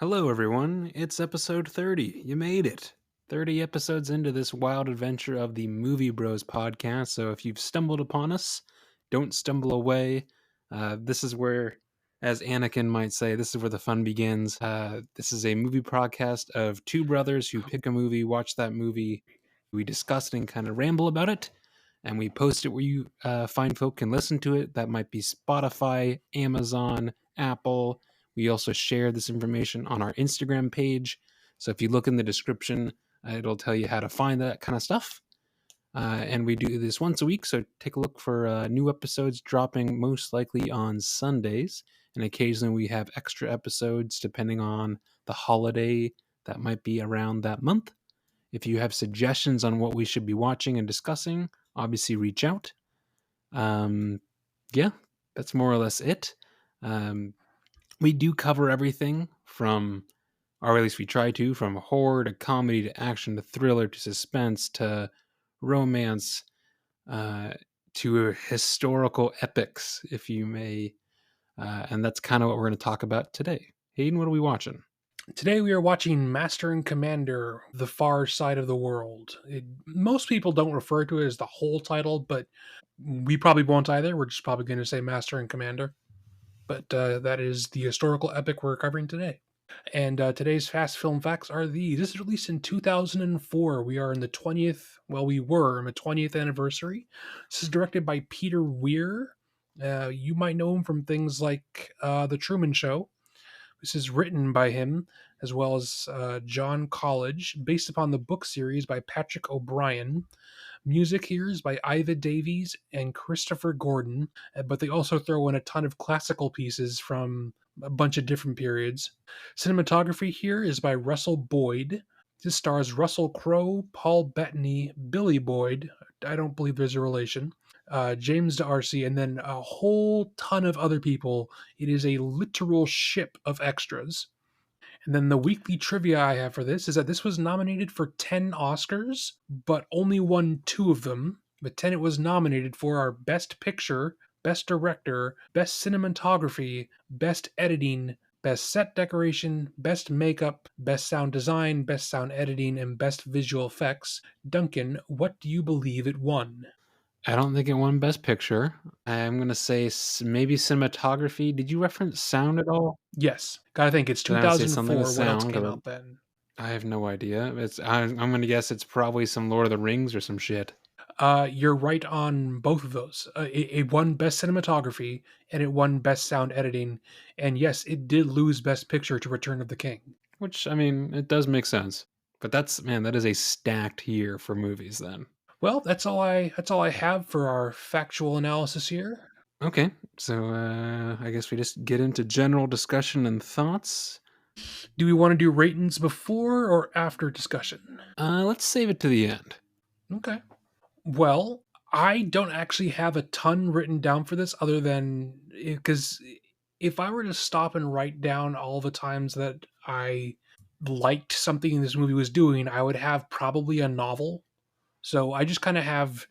Hello, everyone. It's episode 30. You made it. 30 episodes into this wild adventure of the Movie Bros podcast. So if you've stumbled upon us, don't stumble away. This is where, as Anakin might say, this is where the fun begins. This is a movie podcast of two brothers who pick a movie, watch that movie, we discuss it and kind of ramble about it, and we post it where you fine folk can listen to it. That might be Spotify, Amazon, Apple. We also share this information on our Instagram page. So if you look in the description, it'll tell you how to find that kind of stuff. And we do this once a week, so take a look for new episodes dropping most likely on Sundays. And occasionally we have extra episodes depending on the holiday that might be around that month. If you have suggestions on what we should be watching and discussing, obviously reach out. Yeah, that's more or less it. We do cover everything from, or at least we try to, from horror to comedy to action to thriller to suspense to romance to historical epics, if you may. And that's kind of what we're going to talk about today. Hayden, what are we watching? Today we are watching Master and Commander, The Far Side of the World. Most people don't refer to it as the whole title, but we probably won't either. We're just probably going to say Master and Commander. But that is the historical epic we're covering today. And today's fast film facts are these. This is released in 2004. We are in the 20th, well, we were in the 20th anniversary. This is directed by Peter Weir. You might know him from things like The Truman Show. This is written by him, as well as John College, based upon the book series by Patrick O'Brien. Music here is by Iva Davies and Christopher Gordon, but they also throw in a ton of classical pieces from a bunch of different periods. Cinematography here is by Russell Boyd. This stars Russell Crowe, Paul Bettany, Billy Boyd. I don't believe there's a relation. James D'Arcy, and then a whole ton of other people. It is a literal ship of extras. And then the weekly trivia I have for this is that this was nominated for 10 Oscars, but only won 2 of them. The 10 it was nominated for are Best Picture, Best Director, Best Cinematography, Best Editing, Best Set Decoration, Best Makeup, Best Sound Design, Best Sound Editing, and Best Visual Effects. Duncan, what do you believe it won? I don't think it won Best Picture. I'm going to say maybe cinematography. Did you reference sound at all? Yes. Gotta think, it's Then I would say something with 2004. What else sound. came out then? I have no idea. I'm going to guess it's probably some Lord of the Rings or some shit. You're right on both of those. It won Best Cinematography, and it won Best Sound Editing. And yes, it did lose Best Picture to Return of the King. Which, I mean, it does make sense. But that is a stacked year for movies then. Well, that's all I have for our factual analysis here. Okay, so I guess we just get into general discussion and thoughts. Do we want to do ratings before or after discussion? Let's save it to the end. Okay. Well, I don't actually have a ton written down for this other than because if I were to stop and write down all the times that I liked something this movie was doing, I would have probably a novel. So I just kind of have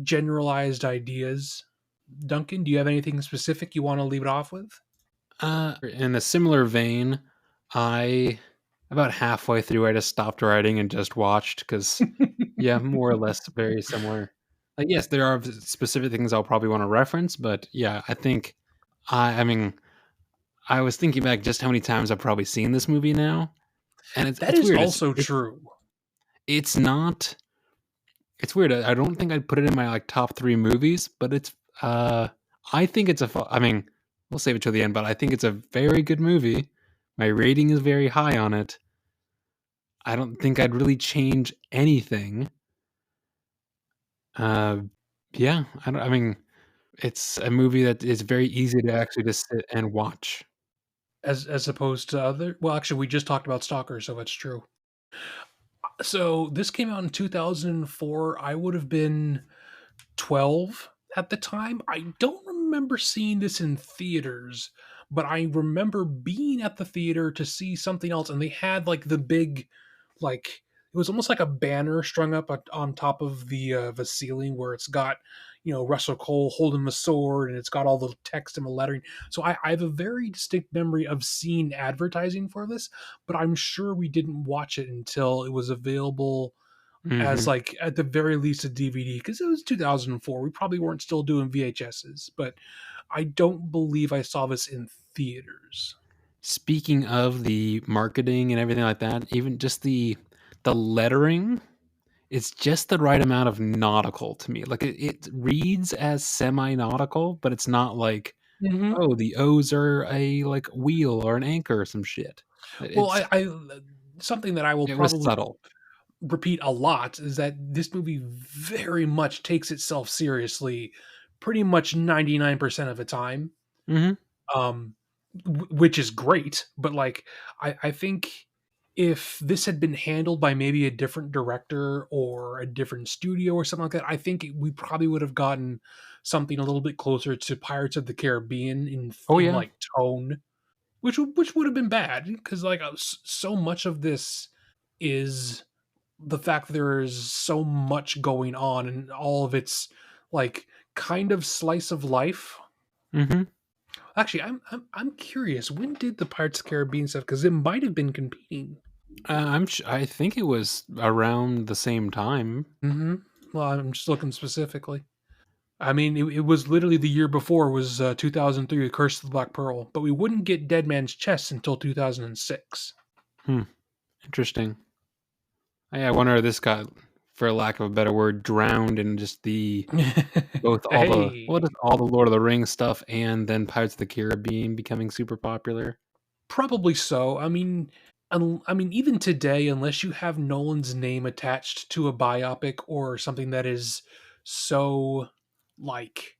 generalized ideas. Duncan, do you have anything specific you want to leave it off with? In a similar vein, about halfway through, I just stopped writing and just watched because, yeah, more or less very similar. Like, yes, there are specific things I'll probably want to reference, but yeah, I think I mean, I was thinking back just how many times I've probably seen this movie now, and it's is weird. Also true. It's not. It's weird. I don't think I'd put it in my top 3 movies, but it's. I think it's I mean, we'll save it till the end, but I think it's a very good movie. My rating is very high on it. I don't think I'd really change anything. Yeah, I mean, it's a movie that is very easy to actually just sit and watch. As opposed to other, well, actually we just talked about Stalker, so that's true. So this came out in 2004. I would have been 12 at the time. I don't remember seeing this in theaters, but I remember being at the theater to see something else, and they had like the big, like it was almost like a banner strung up on top of the ceiling where it's got, Russell Cole holding the sword, and it's got all the text and the lettering. So I have a very distinct memory of seeing advertising for this, but I'm sure we didn't watch it until it was available as, Hmm. like, at the very least, a DVD, because it was 2004. We probably weren't still doing VHSs, but I don't believe I saw this in theaters. Speaking of the marketing and everything like that, even just the lettering, it's just the right amount of nautical to me. Like it reads as semi-nautical, but it's not like, Hmm. oh, the O's are a like wheel or an anchor or some shit. Well, It's something that I will it was probably subtle. repeat a lot is that this movie very much takes itself seriously pretty much 99% of the time. Hmm. um which is great, but, like, I think if this had been handled by maybe a different director or a different studio or something like that, I think we probably would have gotten something a little bit closer to Pirates of the Caribbean Oh in yeah. like tone, which would have been bad, because, like, so much of this is the fact that there is so much going on, and all of it's, like, kind of slice of life. Hmm. Actually, I'm curious. When did the Pirates of the Caribbean stuff? Because it might have been competing. I think it was around the same time. Hmm. Well, I'm just looking specifically. I mean, it was literally the year before was 2003, The Curse of the Black Pearl, but we wouldn't get Dead Man's Chest until 2006. Hmm. Interesting. I wonder if this got, for lack of a better word, drowned in just the both all the Hey, just all the Lord of the Rings stuff and then Pirates of the Caribbean becoming super popular. probably so. I mean, even today, unless you have Nolan's name attached to a biopic or something that is so, like,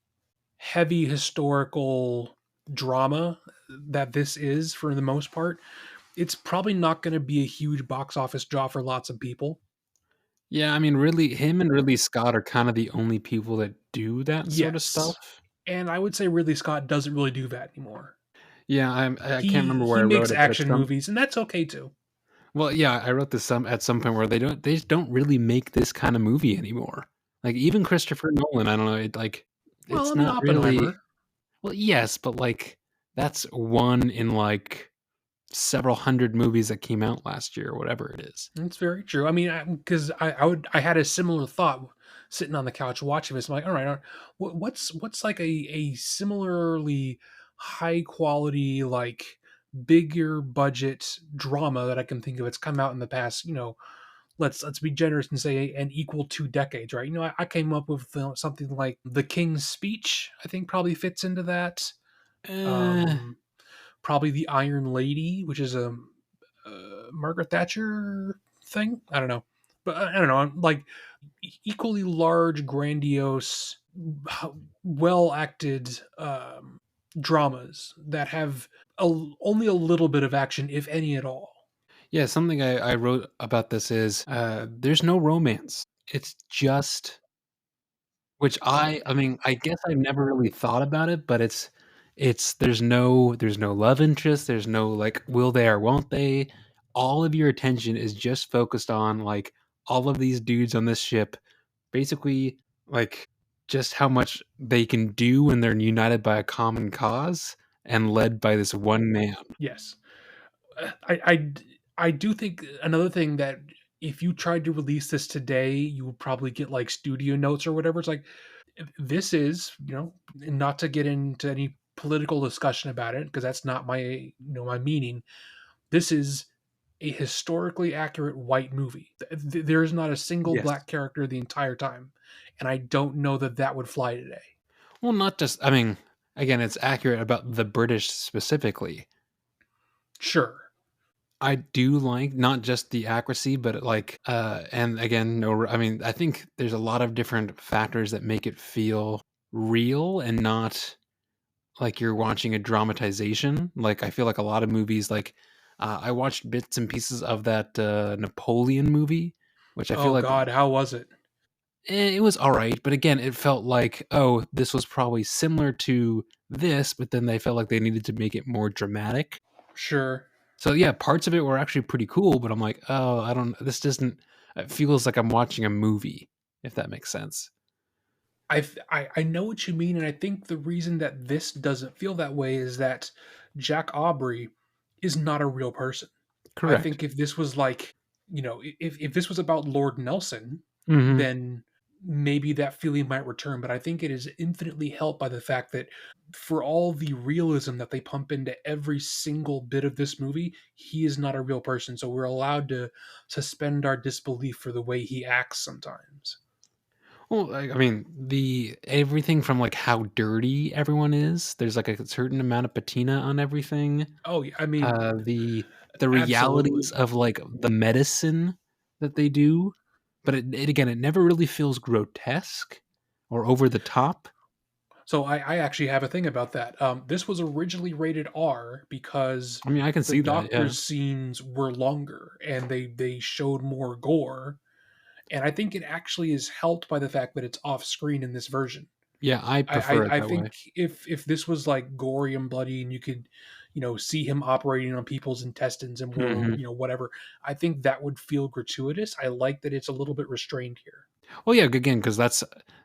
heavy historical drama that this is, for the most part, it's probably not going to be a huge box office draw for lots of people. Yeah, I mean, really, him and Ridley Scott are kind of the only people that do that sort of Yes. stuff. And I would say Ridley Scott doesn't really do that anymore. Yeah, I can't He remember where he I wrote makes it, but it's action some movies, and that's okay too. well, yeah, I wrote this some at some point where they just don't really make this kind of movie anymore. Like even Christopher Nolan, I don't know, Well, it's I mean, not really Oppenheimer. well, yes, but like that's one in like several hundred movies that came out last year or whatever it is. It's very true. I mean, because I had a similar thought sitting on the couch watching this. I'm like, all right, what's like a similarly high quality, like, bigger budget drama that I can think of. It's come out in the past, let's be generous and say an equal 2 decades, right? I came up with something like The King's Speech. I think probably fits into that. Uh, Um, Probably The Iron Lady, which is a Margaret Thatcher thing. I don't know, but I don't know. Like, equally large, grandiose, well acted dramas that have only a little bit of action, if any at all. yeah, something I wrote about this is there's no romance. It's just which I mean, I guess I've never really thought about it, but it's there's no love interest, there's no like will they or won't they. All of your attention is just focused on like all of these dudes on this ship, basically like just how much they can do when they're united by a common cause and led by this one man. Yes. I do think another thing that, if you tried to release this today, you would probably get, like, studio notes or whatever. It's like, this is, not to get into any political discussion about it, because that's not my meaning. This is a historically accurate white movie. There's not a single Yes. black character the entire time, and I don't know that that would fly today. Well, not just I mean, again, it's accurate about the British specifically. Sure. I do like not just the accuracy, but like, and again, no, I mean, I think there's a lot of different factors that make it feel real and not like you're watching a dramatization. Like, I feel like a lot of movies, like, I watched bits and pieces of that Napoleon movie, which I feel Oh like god, how was it? it was all right. But again, it felt like, oh, this was probably similar to this, but then they felt like they needed to make it more dramatic. Sure. So yeah, parts of it were actually pretty cool, but I'm like, oh, I don't. This doesn't. It feels like I'm watching a movie, if that makes sense. I know what you mean, and I think the reason that this doesn't feel that way is that Jack Aubrey is not a real person. I Correct. think if this was like, if this was about Lord Nelson, Hmm. then maybe that feeling might return. But I think it is infinitely helped by the fact that for all the realism that they pump into every single bit of this movie, he is not a real person. So we're allowed to suspend our disbelief for the way he acts sometimes. Well, I mean, the everything from like how dirty everyone is. There's like a certain amount of patina on everything. Oh, yeah, I mean, The realities absolutely. of like the medicine that they do, but it again, it never really feels grotesque or over the top. So I actually have a thing about that. This was originally rated R because I mean, I can the see that. Yeah, doctor's scenes were longer and they showed more gore. And I think it actually is helped by the fact that it's off screen in this version. yeah, I prefer it I that way. think if this was like gory and bloody and you could, see him operating on people's intestines and more, Hmm. whatever, I think that would feel gratuitous. I like that it's a little bit restrained here. Well, yeah, again, because that's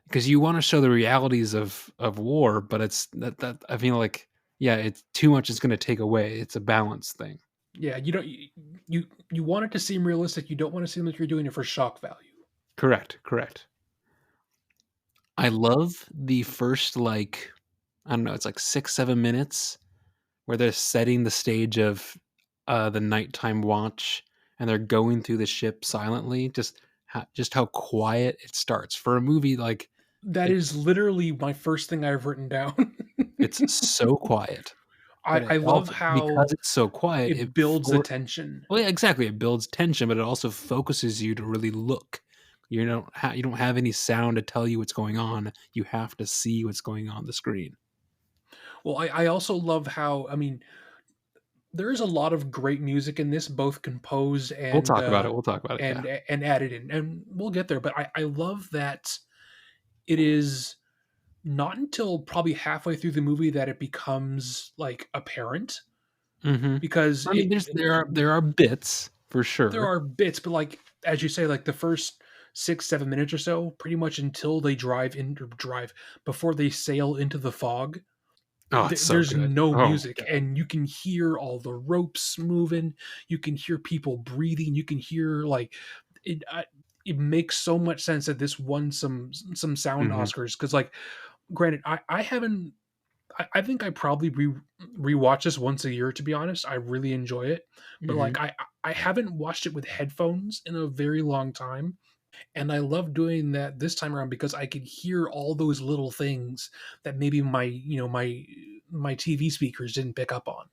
because you want to show the realities of war, but it's that I feel like yeah, it's too much is going to take away. It's a balance thing. Yeah, you don't you want it to seem realistic. You don't want to seem like you're doing it for shock value. Correct, correct. I love the first like I don't know, it's like 6, 7 minutes where they're setting the stage of the nighttime watch and they're going through the ship silently. Just how quiet it starts for a movie. Like That is it's literally my first thing I've written down. it's so quiet, but I it love also because how it's so quiet, it builds the tension. well, yeah, exactly. It builds tension, but it also focuses you to really look. You don't have any sound to tell you what's going on. You have to see what's going on the screen. Well, I also love how, I mean, there is a lot of great music in this, both composed We'll talk about it. We'll talk about it. Yeah. and added in, and we'll get there. But I love that it is not until probably halfway through the movie that it becomes like apparent Hmm. because I mean, there are bits for there sure. are bits, but like as you say, like the first 6 7 minutes or so, pretty much until they drive before they sail into the fog, Oh, it's so there's good. no Oh my music god. and you can hear all the ropes moving, you can hear people breathing, you can hear like it makes so much sense that this won some sound Hmm. Oscars because like granted I haven't I think I probably rewatch this once a year to be honest. I really enjoy it, but Hmm. like I haven't watched it with headphones in a very long time, and I love doing that this time around because I could hear all those little things that maybe my TV speakers didn't pick up on.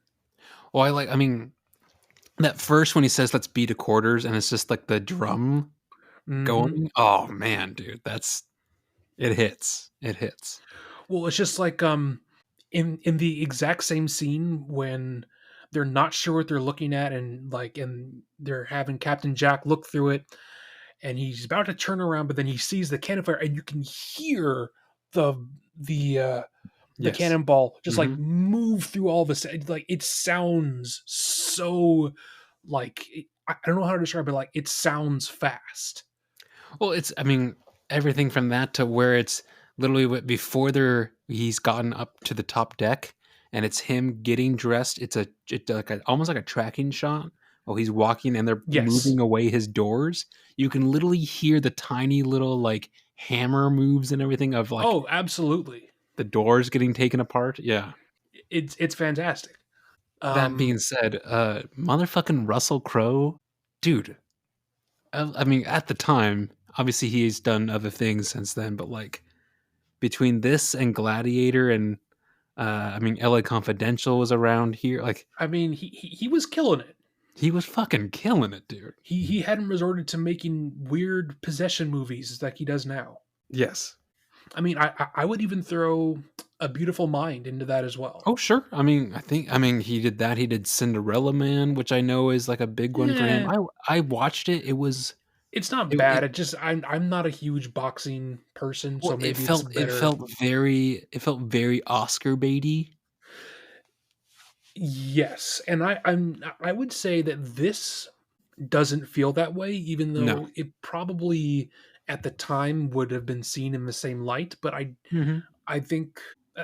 Well, I mean, that first when he says let's beat a quarters and it's just like the drum Hmm. going. Oh man, dude, that's it hits. It hits. Well, it's just like in the exact same scene when they're not sure what they're looking at and they're having Captain Jack look through it and he's about to turn around, but then he sees the cannon fire, and you can hear the the uh, the Yes. cannonball just like Hmm. move through all this. Like it sounds so like I don't know how to describe it. Like it sounds fast. Well, it's I mean, everything from that to where it's literally before he's gotten up to the top deck and it's him getting dressed. It's like almost like a tracking shot. Oh, he's walking and they're Yes. moving away his doors. You can literally hear the tiny little like hammer moves and everything of like Oh, absolutely. the doors getting taken apart. Yeah. It's fantastic. That Um, being said, motherfucking Russell Crowe, dude. I mean, at the time, obviously he's done other things since then, but like between this and Gladiator and I mean LA Confidential was around here. Like I mean, he was killing it. he was fucking killing it, dude. He hadn't resorted to making weird possession movies like he does now. Yes. I mean, I would even throw A Beautiful Mind into that as well. Oh sure. I mean he did that. He did Cinderella Man, which I know is like a big one for him. Eh, I watched it. it's not It bad. It just I'm not a huge boxing person, well so maybe it's better. it felt very Oscar baity. Yes, and I would say that this doesn't feel that way, even No. though it probably at the time would have been seen in the same light. But Mhm. I think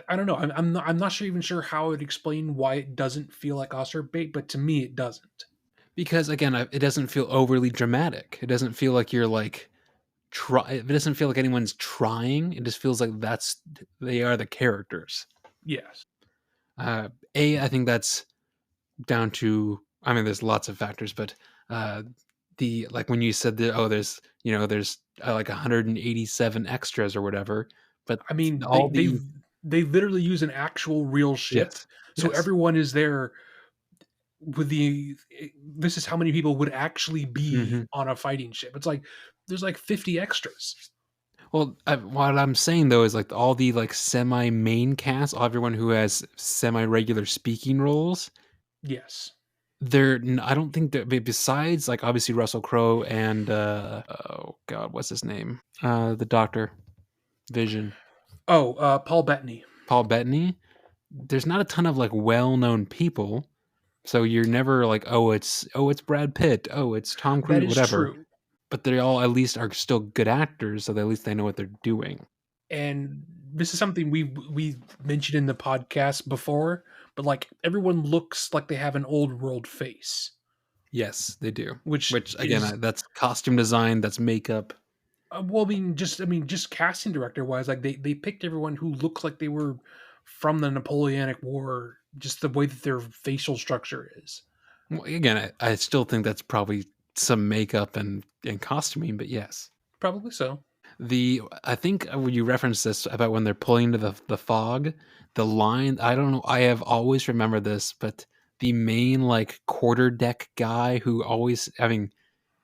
I don't know. I'm not sure even sure how I'd explain why it doesn't feel like Oscar bait, but to me it doesn't. Because again, it doesn't feel overly dramatic. It doesn't feel like you're like it doesn't feel like anyone's trying. It just feels like they are the characters. Yes. I think that's down to, I mean, there's lots of factors, but uh, the like when you said that, oh, there's like 187 extras or whatever, but I mean, all the they literally use an actual real ship, yes, so yes, everyone is there with this is how many people would actually be hmm on a fighting ship. It's like there's like 50 extras. Well, what I'm saying though is like all the like semi main cast, all everyone who has semi regular speaking roles, Yes. I don't think that besides like obviously Russell Crowe and oh god, what's his name? The Doctor Vision, Oh, Paul Bettany. Paul Bettany. There's not a ton of like well-known people, so you're never like, oh it's Brad Pitt, oh it's Tom That Cruise, is whatever. true. But they all at least are still good actors, so at least they know what they're doing. And this is something we mentioned in the podcast before, but like everyone looks like they have an old world face, Yes, they do. which Which again, is that's costume design, that's makeup. well, I mean, just casting director wise, like they picked everyone who looks like they were from the Napoleonic War, just the way that their facial structure is. Well, again, I still think that's probably some makeup and costuming, but yes. Probably so. I think when you referenced this about when they're pulling into the fog, the line, I don't know, I have always remembered this, but the main like quarter deck guy who always, I mean,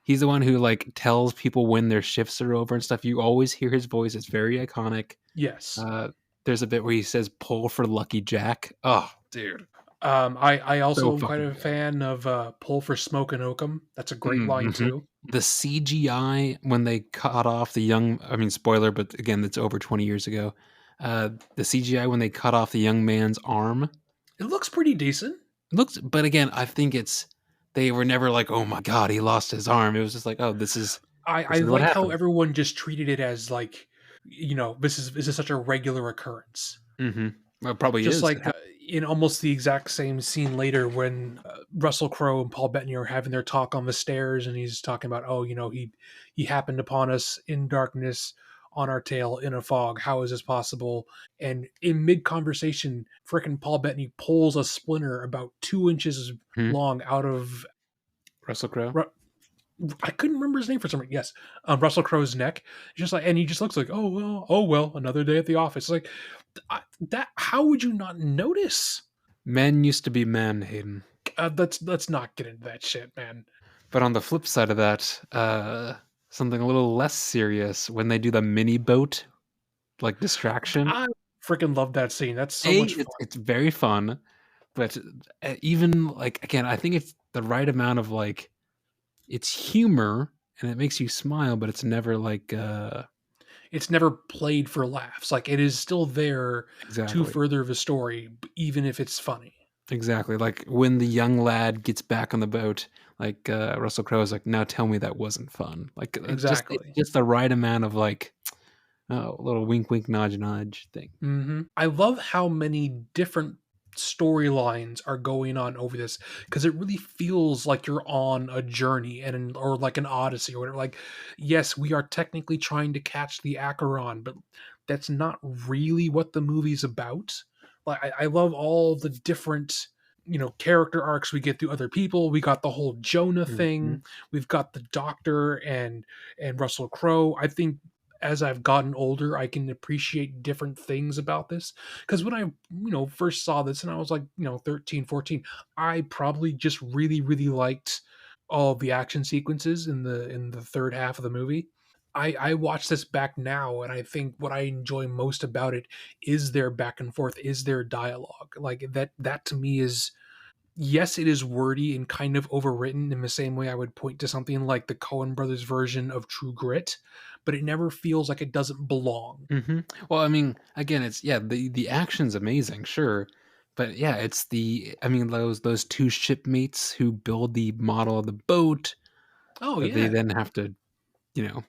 he's the one who like tells people when their shifts are over and stuff. You always hear his voice. It's very iconic. Yes. Uh, there's a bit where he says "pull for Lucky Jack." Oh, dude, I so also am quite fucking a good. fan of Pull for Smoke and Oakum. That's a great line Mm-hmm. too. The CGI when they cut off the young, I mean, spoiler, but again, that's over 20 years ago. The CGI when they cut off the young man's arm It looks pretty decent. looks, but again, I think they were never like, oh my god, he lost his arm. It was just like, oh, I this is what like how happened. everyone just treated it as like, this is such a regular occurrence. Mm-hmm. Well, it probably Just is. like in almost the exact same scene later when Russell Crowe and Paul Bettany are having their talk on the stairs, and he's talking about, oh, he happened upon us in darkness on our tail in a fog. How is this possible? And in mid conversation, frickin' Paul Bettany pulls a splinter about 2 inches Mhm. long out of Russell Crowe. Ru- I couldn't remember his name for some reason. Yes, Russell Crowe's neck. Just like, and he just looks like, oh well, another day at the office. Like that. How would you not notice? Men used to be men, Hayden. Let's not get into that shit, man. But on the flip side of that, something a little less serious when they do the mini boat like distraction. I freaking love that scene. That's so A, much fun. it's very fun, but even like again, I think it's the right amount of like it's humor and it makes you smile, but it's never like It's never played for laughs. Like it is still there to exactly. further the story, even if it's funny. Exactly. Like when the young lad gets back on the boat, like Russell Crowe is like, "Now tell me that wasn't fun." Like Exactly. just the right amount of like, oh, a little wink, wink, nudge, nudge thing. I love how many different storylines are going on over this because it really feels like you're on a journey or like an odyssey or whatever. Like, yes, we are technically trying to catch the Acheron, but that's not really what the movie's about. Like, I love all the different character arcs we get through other people. We got the whole Jonah Mhm. thing. We've got the Doctor and Russell Crowe. I think as I've gotten older, I can appreciate different things about this. Because when I, first saw this and I was like, 13, 14, I probably just really, really liked all the action sequences in the third half of the movie. I watch this back now and I think what I enjoy most about it is their back and forth, is their dialogue. Like that to me is, yes, it is wordy and kind of overwritten in the same way I would point to something like the Coen brothers version of True Grit, but it never feels like it doesn't belong. Well, I mean, again, it's yeah, the action's amazing, sure, but yeah, it's I mean, those two shipmates who build the model of the boat Oh that they yeah. then have to, you know,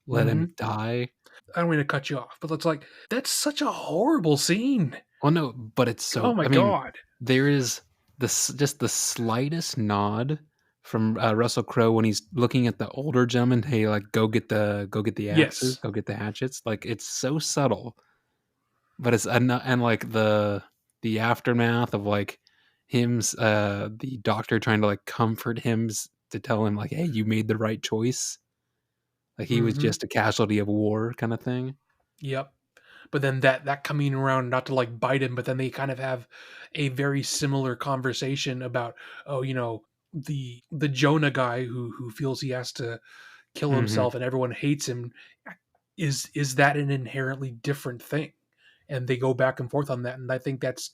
let him Mhm. die. I don't mean to cut you off, but it's like, that's such a horrible scene. Well, no, but it's Oh so my I mean, god. there is just the slightest nod from, Russell Crowe when he's looking at the older gentleman, "Hey, like, go get the axes, Yes. go get the hatchets." Like, it's so subtle, but it's and, like, the aftermath of, like, the doctor trying to, like, comfort him to tell him, like, "Hey, you made the right choice." Like, he was Mhm. just a casualty of war kinda thing. Yep. But then that coming around, not to, like, bite him, but then they kind of have a very similar conversation about, oh, the Jonah guy who feels he has to kill Mhm. himself and everyone hates him, is that an inherently different thing? And they go back and forth on that, and I think that's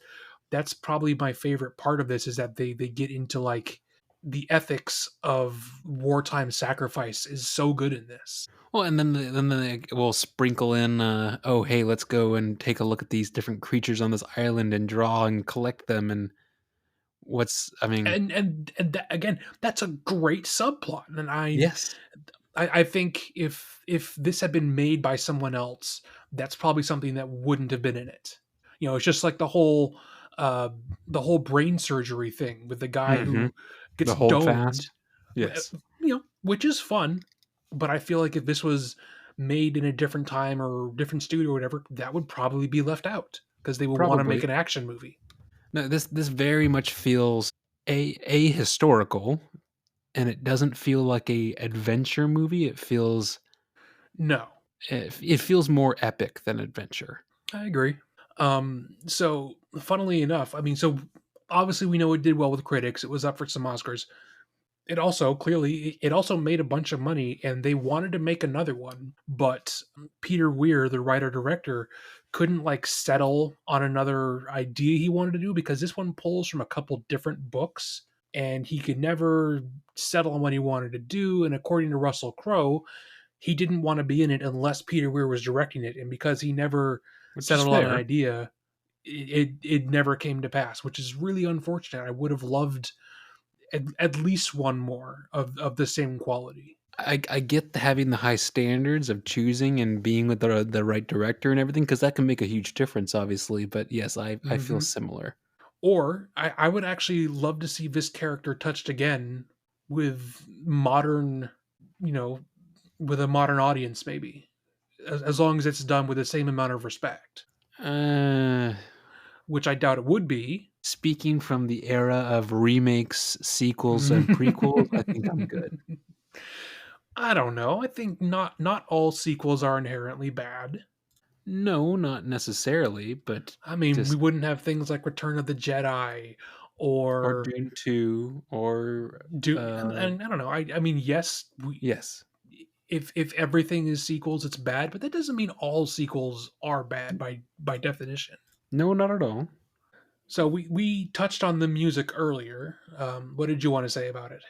probably my favorite part of this, is that they get into, like, the ethics of wartime sacrifice is so good in this. Well, and then they will sprinkle in, "Oh, hey, let's go and take a look at these different creatures on this island and draw and collect them," and I mean And that, again, that's a great subplot, and yes. I think if this had been made by someone else, that's probably something that wouldn't have been in it. It's just like uh, the whole brain surgery thing with the guy Mhm. who gets The hold domed, fast. Yes. which is fun. But I feel like if this was made in a different time or different studio or whatever, that would probably be left out because they would want to make Probably. an action movie. No, this very much feels ahistorical, and it doesn't feel like a adventure movie, No, it feels more epic than adventure. I agree. So funnily enough, I mean, so obviously we know it did well with critics. It was up for some Oscars. It also made a bunch of money, and they wanted to make another one, but Peter Weir, the writer director, couldn't, like, settle on another idea he wanted to do, because this one pulls from a couple different books, and he could never settle on what he wanted to do. And according to Russell Crowe, he didn't want to be in it unless Peter Weir was directing it, and because he never Which is settled on an fair. idea, it never came to pass, which is really unfortunate. I would have loved at least one more of the same quality. I get having the high standards of choosing and being with the right director and everything because that can make a huge difference, obviously, but yes, I feel Hmm. similar. Or I would actually love to see this character touched again with modern, you know, with a modern audience, maybe, as long as it's done with the same amount of respect, Uh, which I doubt it would be. Speaking from the era of remakes, sequels, and prequels, I think I'm good. I don't know. I think not all sequels are inherently bad. No, not necessarily, but I mean, we just wouldn't have things like Return of the Jedi or or Dune 2 or, do and I don't know. I mean, yes, we yes. if everything is sequels, it's bad, but that doesn't mean all sequels are bad by definition. No, not at all. So we touched on the music earlier. What did you want to say about it?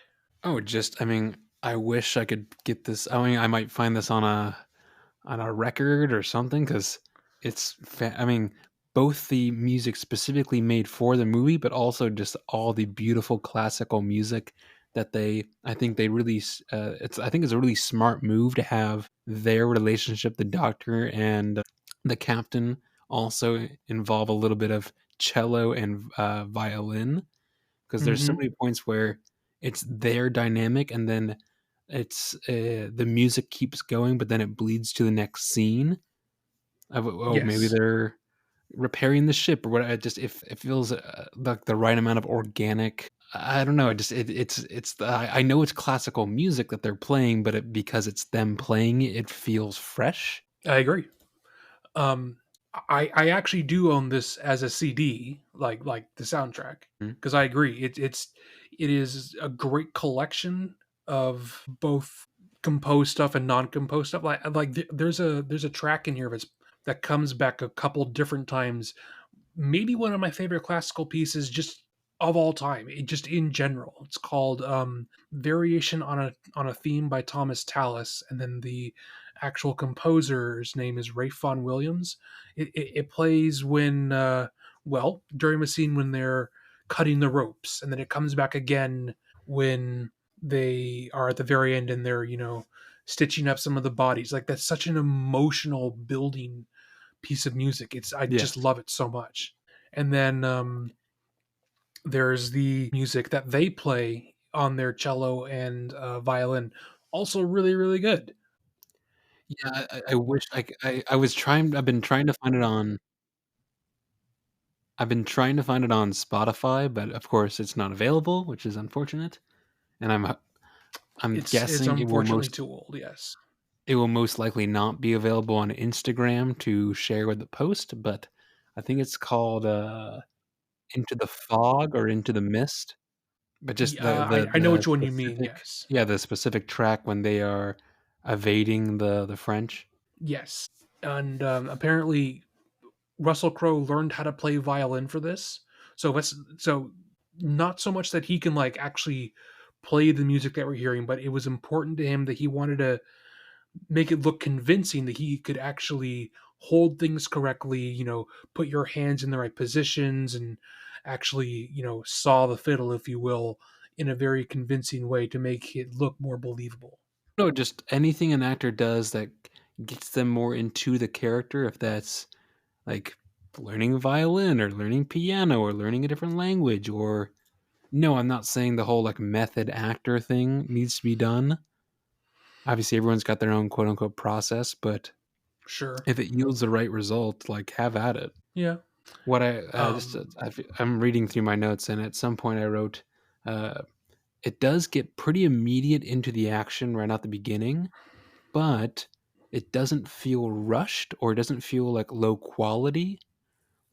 Oh, just I mean, I wish I could get this I mean, I might find this on a record or something because I mean, both the music specifically made for the movie, but also just all the beautiful classical music that I think they really, I think it's a really smart move to have their relationship, the doctor and the captain, also involve a little bit of cello and violin because there's so Hmm. many points where it's their dynamic and then the music keeps going, but then it bleeds to the next scene of maybe Yes, they're repairing the ship or what. If it feels like the right amount of organic. I don't know. I know it's classical music that they're playing, but because it's them playing it, it feels fresh. I agree. Um, I actually do own this as a CD, like the soundtrack, Mm. because I agree. It is a great collection of both composed stuff and non-composed stuff. There's a track in here that comes back a couple different times. Maybe one of my favorite classical pieces, just of all time, just in general. It's called "Variation on a Theme" by Thomas Tallis, and then the actual composer's name is Ralph Vaughan Williams. It plays when, during a scene when they're cutting the ropes, and then it comes back again when they are at the very end and they're stitching up some of the bodies. Like that's such an emotional building piece of music. It's I just Yes. love it so much. And then there's the music that they play on their cello and violin, also really really good. Yeah, I wish I was trying I've been trying to find it on Spotify, but of course it's not available, which is unfortunate, and I'm It's guessing unfortunately too old. Yes, it will most likely not be available on Instagram to share with the post, but I think it's called, Into the Fog or Into the Mist, but just I know which one you mean. Yes, the specific track when they are evading the French. yes, and apparently Russell Crowe learned how to play violin for this. So not so much that he can like actually play the music that we're hearing, but it was important to him that he wanted to make it look convincing that he could actually hold things correctly, put your hands in the right positions and actually, saw the fiddle, if you will, in a very convincing way to make it look more believable. No, just anything an actor does that gets them more into the character, if that's, like, learning violin or learning piano or learning a different language or no, I'm not saying the whole, like, method actor thing needs to be done. Obviously, everyone's got their own quote unquote process, but Sure. if it yields the right result, like, have at it. Yeah. What Um, I'm reading through my notes, and at some point I wrote, uh, it does get pretty immediate into the action right at the beginning, but it doesn't feel rushed or it doesn't feel like low quality.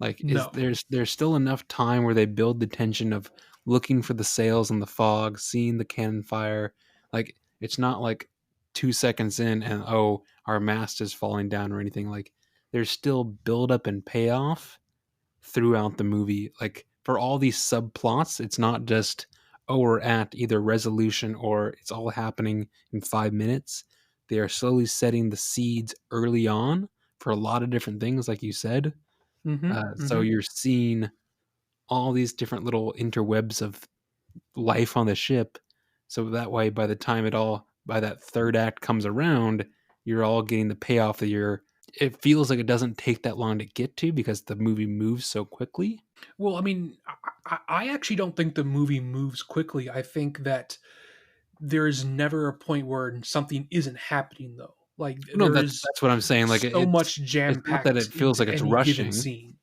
Like, is no. there's still enough time where they build the tension of looking for the sails in the fog, seeing the cannon fire. Like, it's not like 2 seconds in and, "Oh, our mast is falling down," or anything. Like, there's still buildup and payoff throughout the movie. Like, for all these subplots, it's not just, "Oh, we're at either resolution or it's all happening in 5 minutes." They are slowly setting the seeds early on for a lot of different things, like you said. Mhm. So Mhm. you're seeing all these different little interwebs of life on the ship. So that way, by that third act comes around, you're all getting the payoff that you're. It feels like it doesn't take that long to get to because the movie moves so quickly. Well, I mean, I actually don't think the movie moves quickly. I think that there is never a point where something isn't happening, though. Like No, there is that's what I'm saying. Like so much it's jam not that packed it feels into like it's any given rushing. scene.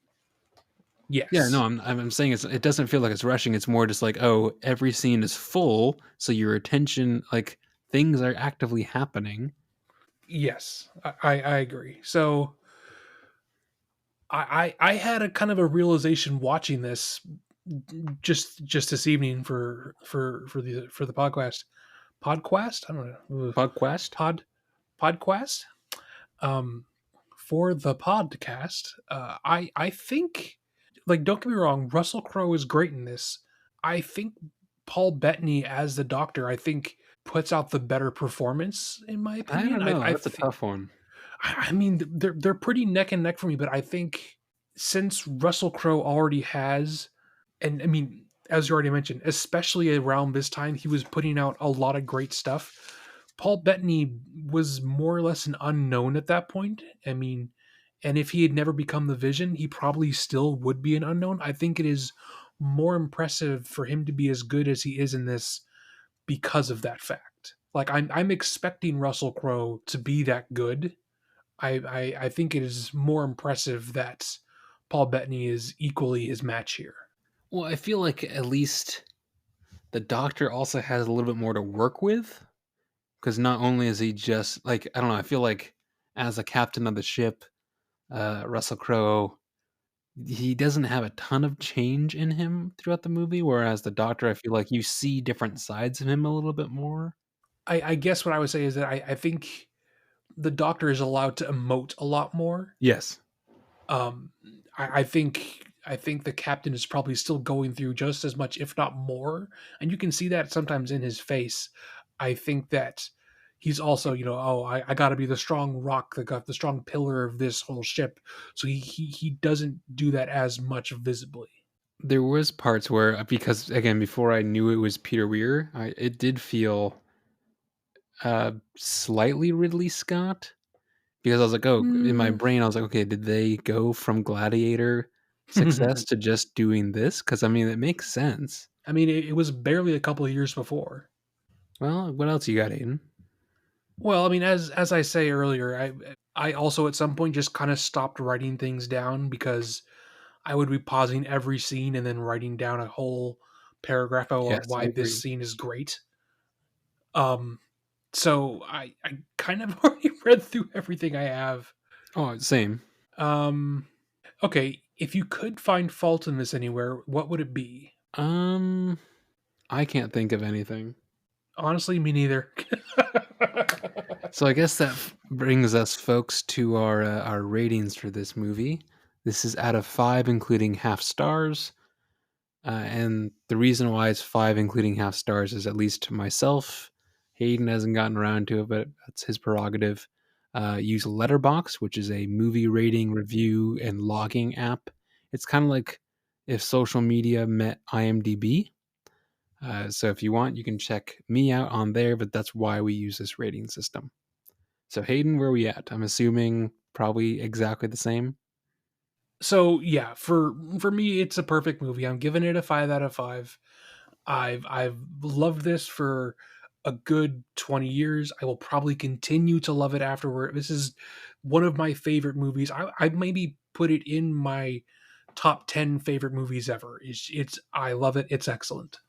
Yeah, no, Yes, I'm saying it doesn't feel like it's rushing. It's more just like, oh, every scene is full, so your attention, like things are actively happening. yes, I agree. So I had a kind of a realization watching this just this evening for the podcast. I don't know. PodQuest? Pod podcast. Um, for the podcast, I think, like, don't get me wrong, Russell Crowe is great in this. I think Paul Bettany as the Doctor, I think, puts out the better performance in my I opinion. don't know. That's a tough one. I mean, they're pretty neck and neck for me, but I think since Russell Crowe already has, and I mean, as you already mentioned, especially around this time, he was putting out a lot of great stuff. Paul Bettany was more or less an unknown at that point. I mean, and if he had never become the Vision, he probably still would be an unknown. I think it is more impressive for him to be as good as he is in this because of that fact. Like I'm expecting Russell Crowe to be that good. I think it is more impressive that Paul Bettany is equally his match here. Well, I feel like at least the Doctor also has a little bit more to work with because not only is he just like I don't know. I feel like as a captain of the ship, Russell Crowe, he doesn't have a ton of change in him throughout the movie. Whereas the Doctor, I feel like you see different sides of him a little bit more. I guess what I would say is that I think the Doctor is allowed to emote a lot more. Yes, Um, I think the captain is probably still going through just as much, if not more, and you can see that sometimes in his face. I think that he's also, oh, I got to be the strong rock, the strong pillar of this whole ship. So he doesn't do that as much visibly. there was parts where because again before I knew it was Peter Weir, it did feel Slightly Ridley Scott, because I was like, "Oh," in my Mm. brain, I was like, "Okay, did they go from Gladiator success to just doing this?" Because I mean, it makes sense. I mean, it was barely a couple of years before. Well, what else you got, Aiden? Well, I mean, as I say earlier, I also at some point just kind of stopped writing things down because I would be pausing every scene and then writing down a whole paragraph about Yes, I why this agree. scene is great. Um, so I kind of already read through everything I have. Oh, same. Um, okay, if you could find fault in this anywhere, what would it be? Um, I can't think of anything. Honestly, me neither. So I guess that brings us, folks, to our ratings for this movie. This is out of 5, including half stars. And the reason why it's 5, including half stars, is at least to myself. Hayden hasn't gotten around to it, but that's his prerogative. Use Letterbox, which is a movie rating, review, and logging app. It's kind of like if social media met IMDb. So if you want, you can check me out on there, but that's why we use this rating system. So Hayden, where are we at? I'm assuming probably exactly the same. So yeah, for me, it's a perfect movie. I'm giving it a 5 out of 5. I've loved this for a good 20 years. I will probably continue to love it afterward. This is one of my favorite movies. I maybe put it in my top 10 favorite movies ever. It's I love it. It's excellent.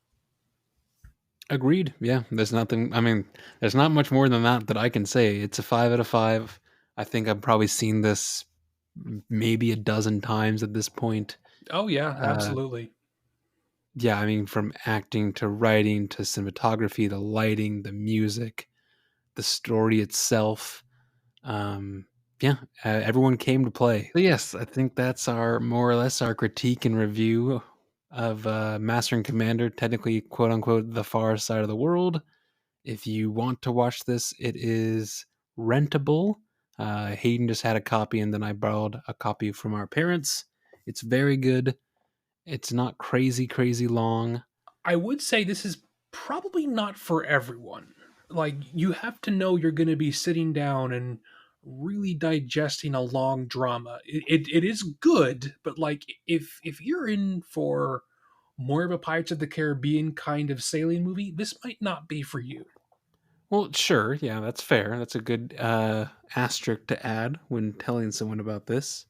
Agreed. Yeah, there's nothing. I mean, there's not much more than that I can say. It's a 5 out of 5. I think I've probably seen this maybe a dozen times at this point. Oh yeah, Uh, absolutely. yeah, I mean, from acting to writing to cinematography, the lighting, the music, the story itself. Um, yeah, everyone came to play. So yes, I think that's our more or less our critique and review of Master and Commander, technically quote unquote the far side of the world. If you want to watch this, it is rentable. Hayden just had a copy, and then I borrowed a copy from our parents. It's very good. It's not crazy, crazy long. I would say this is probably not for everyone. Like, you have to know you're going to be sitting down and really digesting a long drama. It is good, but like if you're in for more of a Pirates of the Caribbean kind of sailing movie, this might not be for you. Well, sure, yeah, that's fair. That's a good asterisk to add when telling someone about this.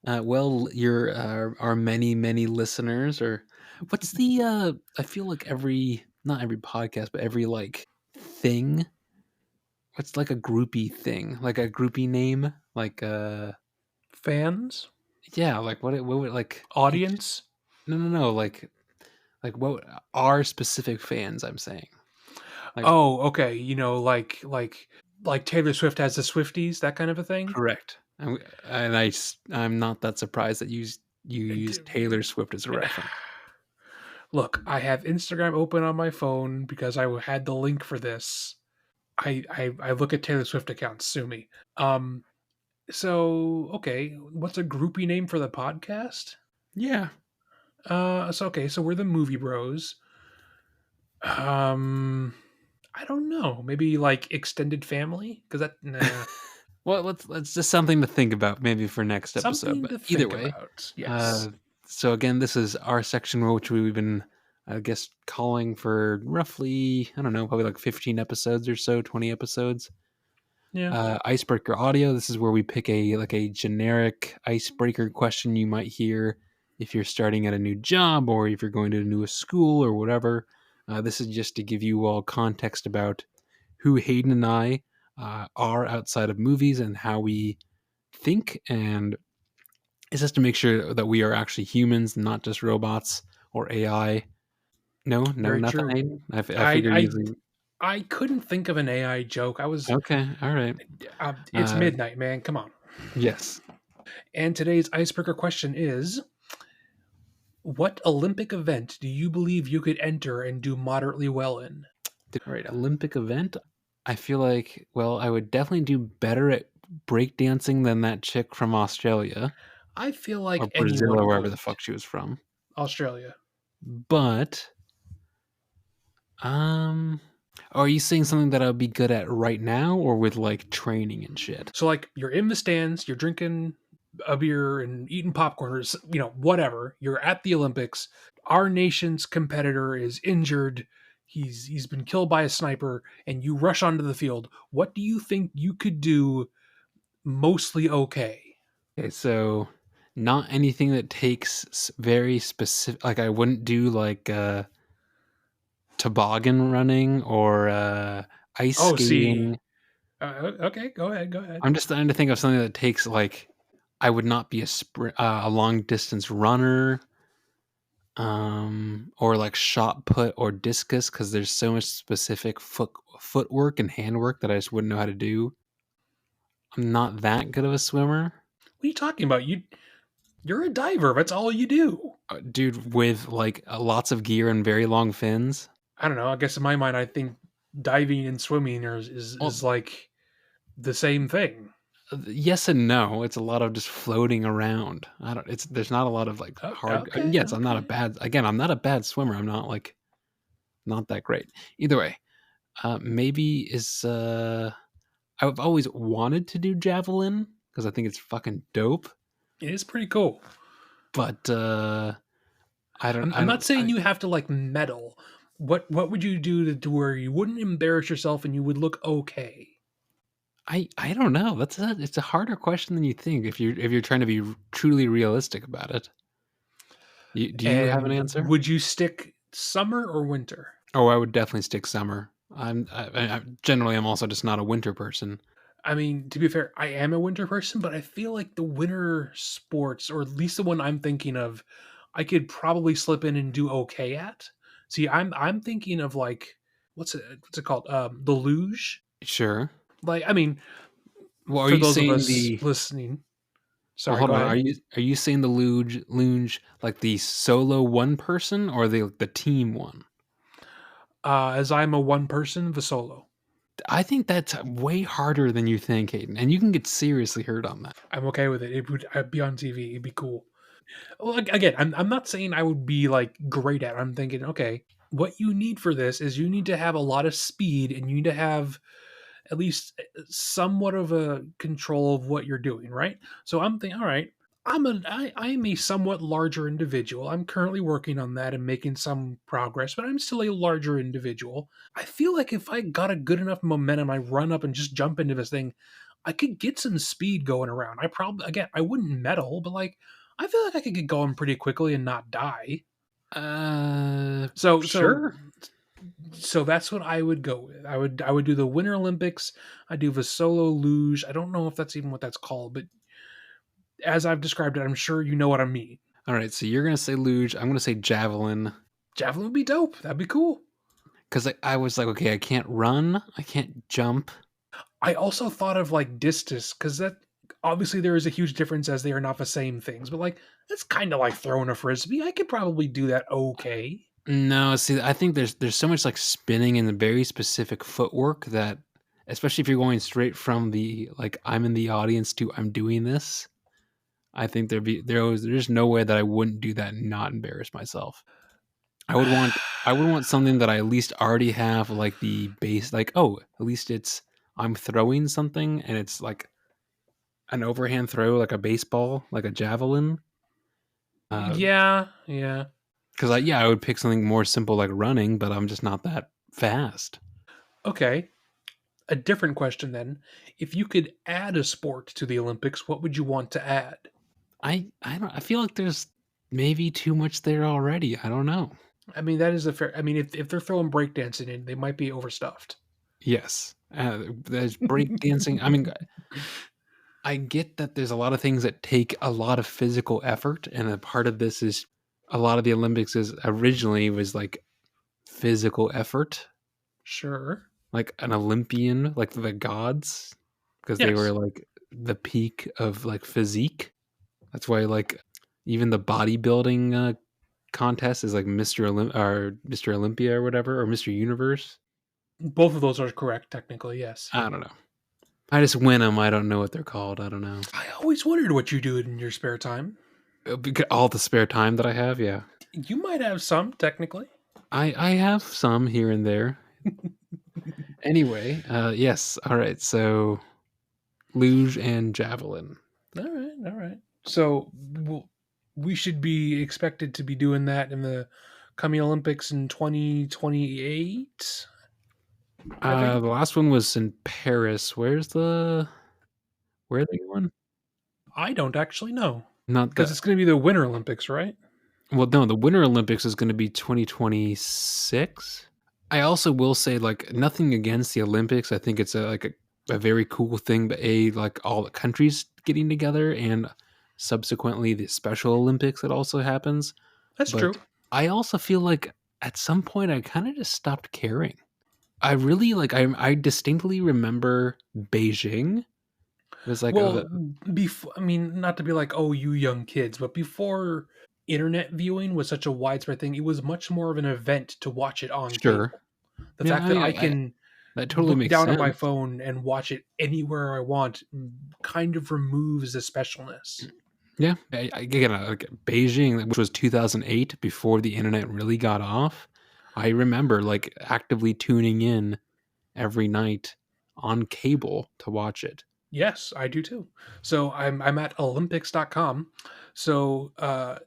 Well, your our many many listeners, or what's the? I feel like every not every podcast, but every like thing. What's like a groupie thing? Like a groupie name? Like Fans, yeah, like what would like audience. no no no like what are specific fans? I'm saying like Oh, okay. Like Taylor Swift has the Swifties, that kind of a thing. correct. I'm not that surprised that you use Taylor Swift as a reference. Look, I have Instagram open on my phone because I had the link for this. I look at Taylor Swift accounts. Sue me. Um. So okay, what's a groupie name for the podcast? Yeah. So okay, so we're the Movie Bros. Um. I don't know. Maybe like extended family because that nah. Well, let's just something to think about maybe for next episode. Something But to either think way, about. Yes. uh, so again, this is our section which we've been, I guess, calling for roughly I don't know, probably like 15 episodes or so, 20 episodes. Yeah. Icebreaker audio. This is where we pick a like a generic icebreaker question you might hear if you're starting at a new job or if you're going to a new school or whatever. This is just to give you all context about who Hayden and I are outside of movies and how we think, and it's just to make sure that we are actually humans, not just robots or AI. No, no, Very nothing. true. Hayden. I I figured I usually. I couldn't think of an AI joke. I was. Okay, all right. It's Uh, midnight, man. Come on. yes. And today's icebreaker question is: what Olympic event do you believe you could enter and do moderately well in? All right, Olympic event. I feel like, well, I would definitely do better at breakdancing than that chick from Australia I feel or like Brazil or anyone wherever would. the fuck she was from. Australia. But um Are you saying something that I'll be good at right now or with like training and shit? So like you're in the stands, you're drinking a beer and eating popcorn or whatever. You're at the Olympics. Our nation's competitor is injured. He's been killed by a sniper and you rush onto the field. What do you think you could do mostly okay? Okay, so not anything that takes very specific. Like I wouldn't do like toboggan running or ice Oh, see. skating. Okay, go ahead, go ahead. I'm just trying to think of something that takes like I would not be a long distance runner, or like shot put or discus because there's so much specific footwork and handwork that I just wouldn't know how to do. I'm not that good of a swimmer. What are you talking about? You're a diver. That's all you do. Dude with like lots of gear and very long fins. I don't know. I guess in my mind, I think diving and swimming is Well, like the same thing. yes and no. It's a lot of just floating around. I don't. It's there's not a lot of like hard. Okay, Yes, I'm not a okay. bad. Again, I'm not a bad swimmer. I'm not like not that great. Either way, maybe is. I've always wanted to do javelin because I think it's fucking dope. It is pretty cool. But I don't. I I'm not don't. saying you have to like medal. What would you do to where you wouldn't embarrass yourself and you would look okay? I don't know. It's a harder question than you think if you're trying to be truly realistic about it. Do you have an And answer? would you stick summer or winter? Oh, I would definitely stick summer. Generally I'm also just not a winter person. I mean, to be fair, I am a winter person, but I feel like the winter sports, or at least the one I'm thinking of, I could probably slip in and do okay at. See, I'm thinking of like what's it called? The luge. Sure. Like, I mean, Well, are for you those of saying us the listening, well, sorry, hold go on. ahead. Are you saying the luge like the solo one person or the team one? As I'm a one person, the solo. I think that's way harder than you think, Hayden, and you can get seriously hurt on that. I'm okay with it. I'd be on TV. It'd be cool. Well, again, I'm not saying I would be like great at it. I'm thinking, okay, what you need for this is you need to have a lot of speed and you need to have at least somewhat of a control of what you're doing, right? So I'm thinking, all right, I am a somewhat larger individual. I'm currently working on that and making some progress, but I'm still a larger individual. I feel like if I got a good enough momentum, I run up and just jump into this thing, I could get some speed going around. I probably again I wouldn't medal, but like I feel like I could get going pretty quickly and not die. Uh, So so sure. so that's what I would go with. I would do the Winter Olympics. I do the solo luge. I don't know if that's even what that's called, but as I've described it, I'm sure you know what I mean. All right, so you're gonna say luge. I'm gonna say javelin Javelin would be dope. That'd be cool. because I was like, okay, I can't run, I can't jump. I also thought of like discus because that obviously there is a huge difference as they are not the same things, but like that's kind of like throwing a frisbee. I could probably do that okay. No, see, I think there's so much like spinning and the very specific footwork that, especially if you're going straight from the like I'm in the audience to I'm doing this. I think there's no way that I wouldn't do that and not embarrass myself. I would want I would want something that I at least already have like the base, like, oh, at least it's I'm throwing something and it's like an overhand throw, like a baseball, like a javelin. Because Yeah, yeah. I would pick something more simple like running, but I'm just not that fast. Okay. A different question then. If you could add a sport to the Olympics, what would you want to add? I feel like there's maybe too much there already. I don't know. I mean, that is a fair. I mean, if they're throwing breakdancing in, they might be overstuffed. Yes, there's break dancing. I mean, I get that there's a lot of things that take a lot of physical effort, and a part of this is a lot of the Olympics is originally was like physical effort, Sure. like an Olympian, like the gods, because they were Yes. like the peak of like physique. That's why like even the bodybuilding contest is like Mr. Olympia or whatever or Mr. Universe. Both of those are correct, technically, yes. I don't know. I just win them. I don't know what they're called. I don't know. I always wondered what you do in your spare time. All the spare time that I have, yeah. You might have some, technically. I have some here and there. Anyway, yes. All right. So luge and javelin. All right, all right. So we should be expected to be doing that in the coming Olympics in 2028. I The think. last one was in Paris. Where are they going? I don't actually know Not because the it's going to be the Winter Olympics, right? well, no, the Winter Olympics is going to be 2026. I also will say, like, nothing against the Olympics. I think it's a very cool thing, but like all the countries getting together and subsequently the Special Olympics that also happens. That's But true. I also feel like at some point I kind of just stopped caring. I really like I distinctly remember Beijing. It was like Well, before I mean, not to be like, oh, you young kids, but before internet viewing was such a widespread thing, it was much more of an event to watch it on sure. cable. The Yeah, fact that I I can that totally look makes down at my sense. phone and watch it anywhere I want kind of removes the specialness. Yeah, again, like Beijing, which was 2008, before the internet really got off. I remember like actively tuning in every night on cable to watch it. Yes, I do too. So I'm at olympics.com. So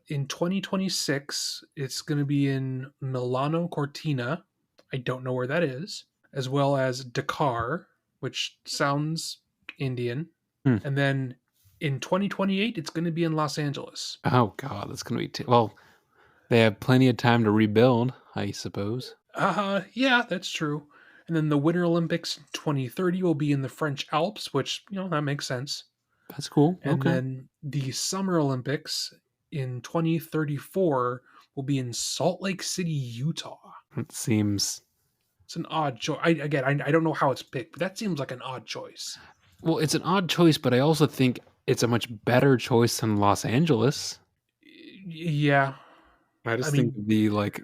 in 2026 it's going to be in Milano Cortina. I don't know where that is, as well as Dakar, which sounds Indian. Hmm. And then in 2028 it's going to be in Los Angeles. Oh God, that's gonna be well. They have plenty of time to rebuild, I suppose. Yeah, that's true. And then the Winter Olympics 2030 will be in the French Alps, which, that makes sense. That's cool. And Okay, then the Summer Olympics in 2034 will be in Salt Lake City, Utah. it seems It's an odd choice. I don't know how it's picked, but that seems like an odd choice. well. It's an odd choice, but I also think it's a much better choice than Los Angeles. Yeah, I I just think mean, the like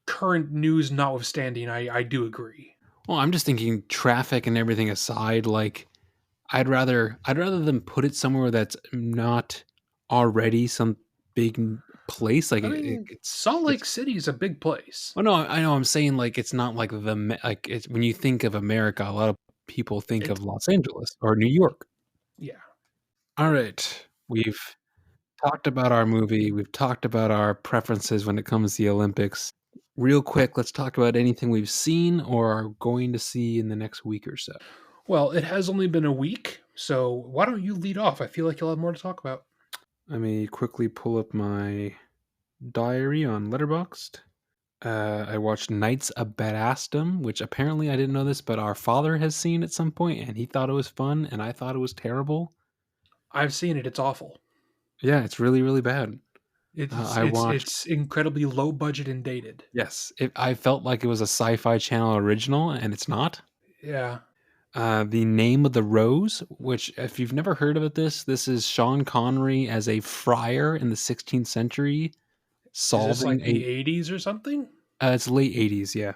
current news notwithstanding, I do agree. well, I'm just thinking traffic and everything aside, like I'd rather them put it somewhere that's not already some big place. Like I mean, it's Salt Lake it's. City is a big place. Oh no, I know. I'm saying like it's not like like it's when you think of America, a lot of people think It, of Los Angeles or New York. yeah. All right, we've talked about our movie. We've talked about our preferences when it comes to the Olympics. Real quick, let's talk about anything we've seen or are going to see in the next week or so. Well, it has only been a week, so why don't you lead off? I feel like you'll have more to talk about. Let me quickly pull up my diary on Letterboxd. I watched Knights of Badassdom, which apparently I didn't know this, but our father has seen at some point, and he thought it was fun, and I thought it was terrible. I've seen it. It's awful. Yeah, it's really, really bad. It's I it's watched. it's incredibly low budget and dated. Yes, I felt like it was a Sci-Fi Channel original, and it's not. Yeah. The Name of the Rose, which if you've never heard of this is Sean Connery as a friar in the 16th century Is this solving like a. the 80s or something? It's late 80s, yeah.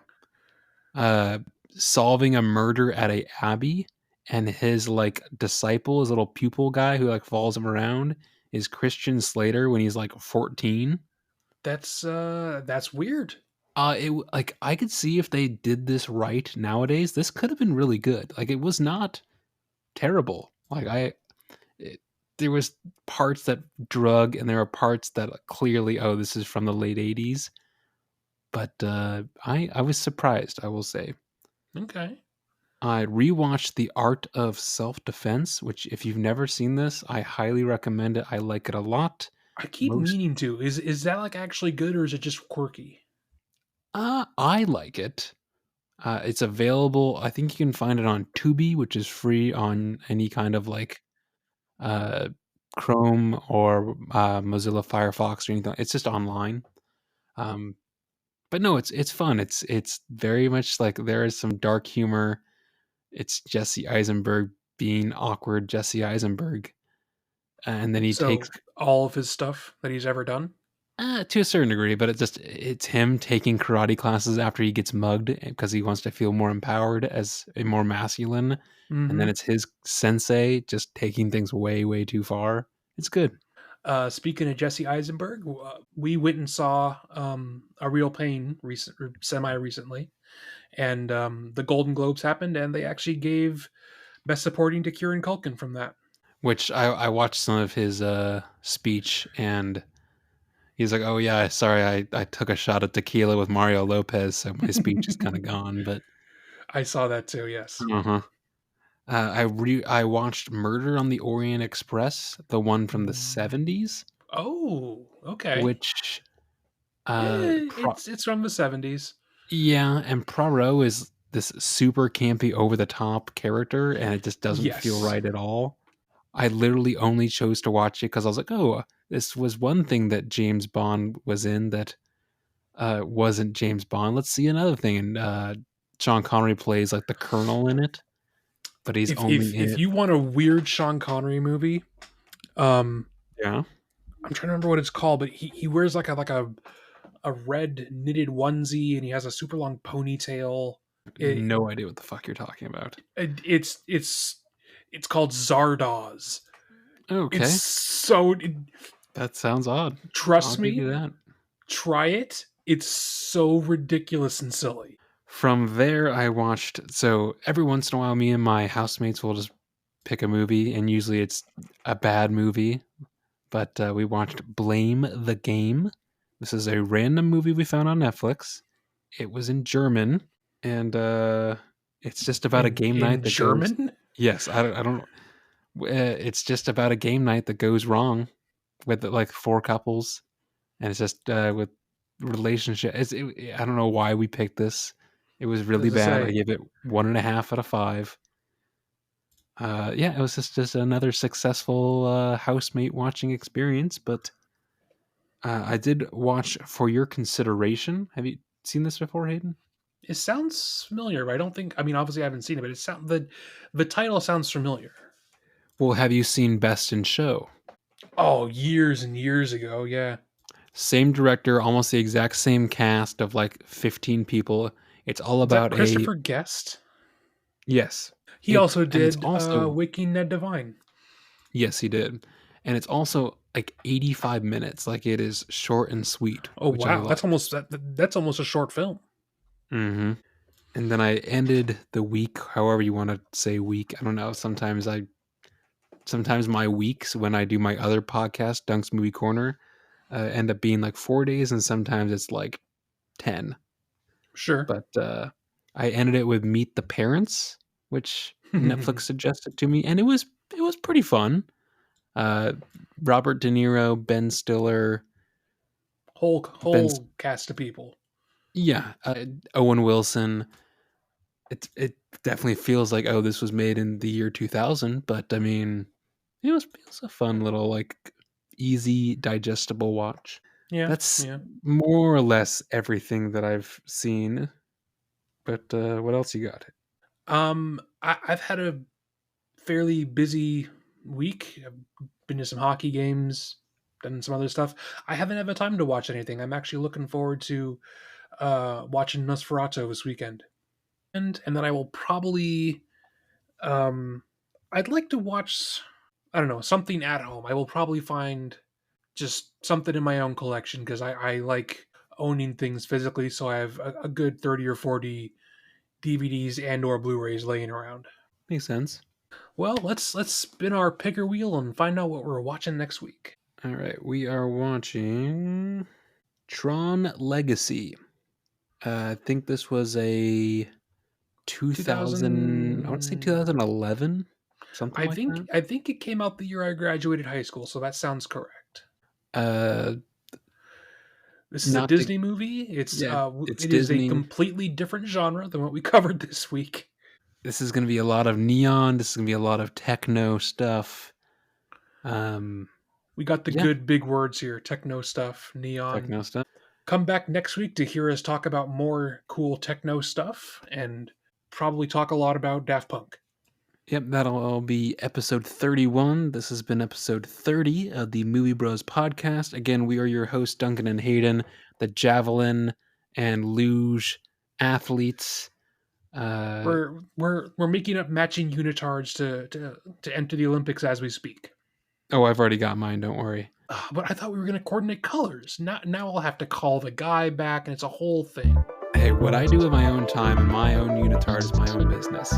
uh, solving a murder at a abbey, and his like disciple, his little pupil guy who like follows him around, is Christian Slater when he's like 14. That's weird. Like I could see if they did this right nowadays, this could have been really good. Like it was not terrible. It, there was parts that drug, and there are parts that clearly, oh, this is from the late 80s. But I was surprised, I will say. Okay. I rewatched The Art of Self Defense, which, if you've never seen this, I highly recommend it. I like it a lot. I keep Most, meaning to. Is that like actually good or is it just quirky? I like it. It's available. I think you can find it on Tubi, which is free on any kind of like uh, Chrome or Mozilla Firefox or anything. It's just online. Um, but no, it's fun. It's very much like there is some dark humor. It's Jesse Eisenberg being awkward Jesse Eisenberg, and then he takes So all of his stuff that he's ever done. to a certain degree, but it's him taking karate classes after he gets mugged because he wants to feel more empowered as a more masculine, and then Mm-hmm. it's his sensei just taking things way way too far. It's good. Speaking of Jesse Eisenberg, we went and saw A Real Pain semi recently. And the Golden Globes happened, and they actually gave Best Supporting to Kieran Culkin from that. Which I watched some of his speech, and he's like, "Oh yeah, sorry, I took a shot at tequila with Mario Lopez, so my speech is kind of gone." But I saw that too. Yes. uh-huh. I watched Murder on the Orient Express, the one from the 70s, Oh, okay. which It's from the 70s. yeah, and Poirot is this super campy, over the top character, and it just doesn't feel Yes. right at all. I literally only chose to watch it because I was like, "Oh, this was one thing that James Bond was in that wasn't James Bond. Let's see another thing." And Sean Connery plays like the Colonel in it, but he's only in If it. you want a weird Sean Connery movie, um, Yeah, I'm trying to remember what it's called, but he wears a red knitted onesie and he has a super long ponytail. It, no idea what the fuck you're talking about. it it's called Zardoz. It's Okay, so that sounds odd. I'll trust give me, you that. try it. It's so ridiculous and silly. From there, I watched. So every once in a while, me and my housemates will just pick a movie, and usually it's a bad movie. But we watched Blame the Game. This is a random movie we found on Netflix. It was in German, and it's just about a game night In that goes. German, Yes, I don't. It's just about a game night that goes wrong with like four couples, and it's just with relationship. I don't know why we picked this. It was really as I bad. I say, gave it 1.5 out of 5. Yeah, it was just another successful housemate watching experience. But I did watch For Your Consideration. Have you seen this before, Hayden? it sounds familiar, but I don't think. I mean, obviously, I haven't seen it, but it sound the title sounds familiar. Well, have you seen Best in Show? Oh, years and years ago, yeah. Same director, almost the exact same cast of like 15 people. It's all Is that about a Christopher Guest? yes. He also And it's did also Waking Ned Divine. yes, he did. And it's also like 85 minutes. Like it is short and sweet, Oh which I wow, like. that's almost a short film. Hmm. And then I ended the week, however you want to say week. I don't know. Sometimes my weeks when I do my other podcast, Dunk's Movie Corner, end up being like 4 days, and sometimes it's like 10. Sure. But I ended it with Meet the Parents, which Netflix suggested to me, and it was pretty fun. Uh, Robert De Niro, Ben Stiller, Ben, whole cast of people. yeah, Owen Wilson. It definitely feels like, oh, this was made in the year 2000, but I mean, it was a fun little like easy digestible watch. Yeah, That's yeah. more or less everything that I've seen. But what else you got? I've had a fairly busy week. I've been to some hockey games, done some other stuff. I haven't had the time to watch anything. I'm actually looking forward to watching Nosferatu this weekend, and then I will probably um, I'd like to watch. I don't know, something at home. I will probably find just something in my own collection because I like owning things physically. So I have a good 30 or 40 DVDs and or Blu-rays laying around. Makes sense. Well, let's spin our picker wheel and find out what we're watching next week. All right, we are watching Tron Legacy. I think this was a 2000. I want to say 2000. 2011, something like that. I think it came out the year I graduated high school, so that sounds correct. Uh, This is a not to Disney movie. yeah, it's It is a Disney. completely different genre than what we covered this week. This is going to be a lot of neon. This is going to be a lot of techno stuff. Um, We got the yeah, good big words here: techno stuff, neon. techno stuff. Come back next week to hear us talk about more cool techno stuff and probably talk a lot about Daft Punk. Yep, that'll all be episode 31. This has been episode 30 of the Movie Bros podcast. Again, we are your hosts, Duncan and Hayden, the javelin and luge athletes. We're making up matching unitards to enter the Olympics as we speak. Oh, I've already got mine. Don't worry. But I thought we were going to coordinate colors. Now I'll have to call the guy back, and it's a whole thing. Hey, what I do in my own time and my own unitard is my own business.